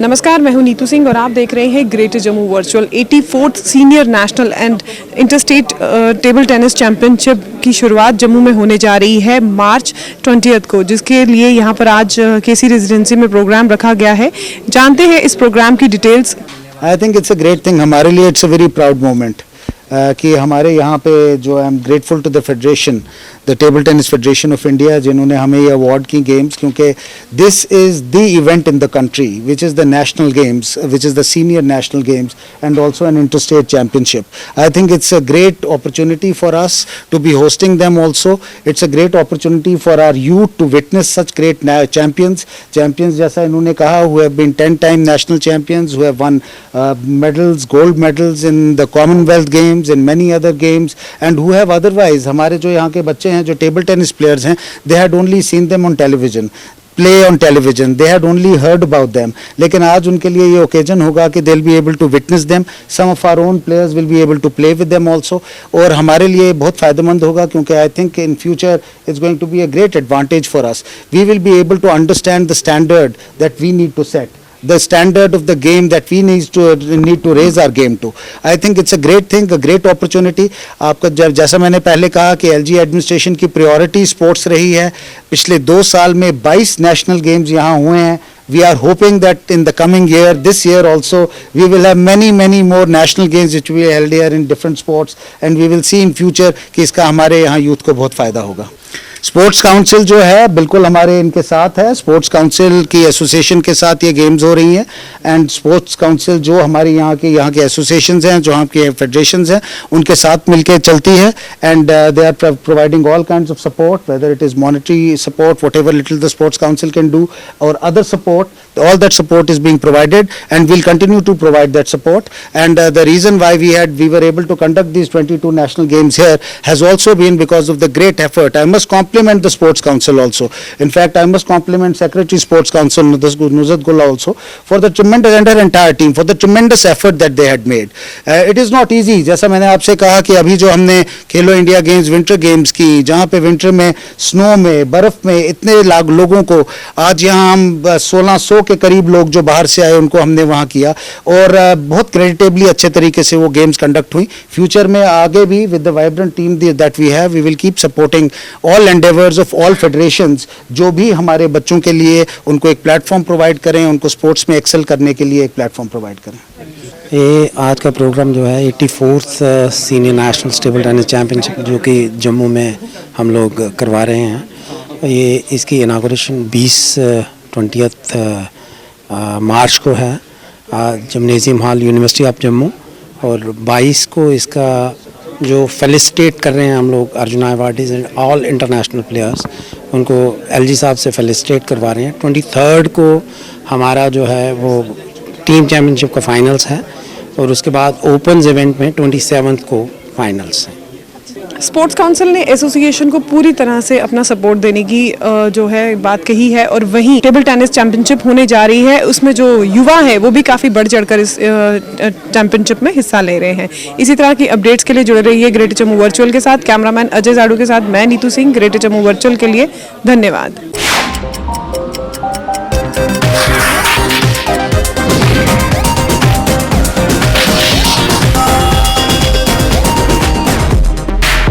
नमस्कार, मैं हूं नीतू सिंह और आप देख रहे हैं greater Jammu virtual 84th senior national and interstate table tennis championship की शुरुआत जम्मू में होने जा रही है मार्च 20 को, जिसके लिए यहां पर आज केसी रेजिडेंसी में प्रोग्राम रखा गया है। जानते हैं इस प्रोग्राम की details. I think it's a great thing, हमारे लिए it's a very proud moment कि हमारे यहाँ पे जो I am grateful to the federation, the table tennis federation of India, जिन्होंने हमें ये अवार्ड की गेम्स, क्योंकि this is the event in the country which is the national games, which is the senior national games and also an inter state championship. I think it's a great opportunity for us to be hosting them also. It's a great opportunity for our youth to witness such great champions जैसा इन्होंने कहा, who have been 10-time national champions, who have won medals, gold medals in the Commonwealth Games and many other games, and who have otherwise, हमारे जो यहाँ के बच्चे हैं जो टेबल टेनिस प्लेयर्स हैं, they had only seen them on television, play on television, they had only heard about them. लेकिन आज उनके लिए ये ओकेजन होगा कि they'll be able to witness them. Some of our own players will be able to play with them also. और हमारे लिए बहुत फ़ायदेमंद होगा, क्योंकि I think in future it's going to be a great advantage for us. We will be able to understand the standard that we need to set, the standard of the game that we need to raise our game to. I think it's a great thing, a great opportunity. आपका जैसा मैंने पहले कहा कि LG administration की priority sports रही है। पिछले 2 साल में 22 नेशनल गेम्स यहाँ हुए हैं. We are hoping that in the coming year, this year also, we will have many more national games which will be held here in different sports, and we will see in future कि इसका हमारे यहाँ youth को बहुत फ़ायदा होगा. Sports council जो है बिल्कुल हमारे इनके साथ है. स्पोर्ट्स काउंसिल की एसोसिएशन के साथ ये गेम्स हो रही हैं, एंड स्पोर्ट्स काउंसिल जो हमारे यहाँ के एसोसिएशंस हैं, जो यहाँ के फेडरेशंस हैं, उनके साथ मिलकर चलती है. And they are providing all kinds of support, whether it is monetary support, whatever little the sports council can do, और other support. All that support is being provided, and we'll continue to provide that support. And the reason why we were able to conduct these 22 national games here has also been because of the great effort. I must compliment the Sports Council also. In fact, I must compliment Secretary Sports Council Nuzhat Gullah also for the tremendous, and her entire team, for the tremendous effort that they had made. It is not easy. जैसा मैंने आपसे कहा कि अभी जो हमने खेलो India games, winter games की, जहाँ पे विंटर में स्नो में, बर्फ में इतने लोगों को, आज यहाँ हम 1600 के करीब लोग जो बाहर से आए उनको हमने वहाँ किया, और बहुत क्रेडिटेबली अच्छे तरीके से वो गेम्स कंडक्ट हुई. फ्यूचर में आगे भी with the vibrant team that we have, we will keep supporting all endeavours of all federations, जो भी हमारे बच्चों के लिए उनको एक प्लेटफॉर्म प्रोवाइड करें, उनको स्पोर्ट्स में एक्सेल करने के लिए एक प्लेटफॉर्म प्रोवाइड करें. ये आज का प्रोग्राम जो है 84th senior national table tennis championship, जो कि जम्मू में हम लोग करवा रहे हैं, ये इसकी इनागोरेशन 20 मार्च को है gymnasium hall, university of Jammu, और 22 को इसका जो फेलिसिटेट कर रहे हैं हम लोग arjuna awardees and all international players, उनको LG साहब से फेलिसिटेट करवा रहे हैं. 23 को हमारा जो है वो टीम चैम्पियनशिप का फाइनल्स है, और उसके बाद ओपन्स इवेंट में 27 को फाइनल्स हैं. स्पोर्ट्स काउंसिल ने एसोसिएशन को पूरी तरह से अपना सपोर्ट देने की जो है बात कही है, और वहीं टेबल टेनिस चैंपियनशिप होने जा रही है, उसमें जो युवा है वो भी काफ़ी बढ़ चढ़कर इस चैंपियनशिप में हिस्सा ले रहे हैं. इसी तरह की अपडेट्स के लिए जुड़े रहिए ग्रेटर जम्मू वर्चुअल के साथ. कैमरामैन अजय जाड़ू के साथ मैं नीतू सिंह, ग्रेटर जम्मू वर्चुअल के लिए धन्यवाद.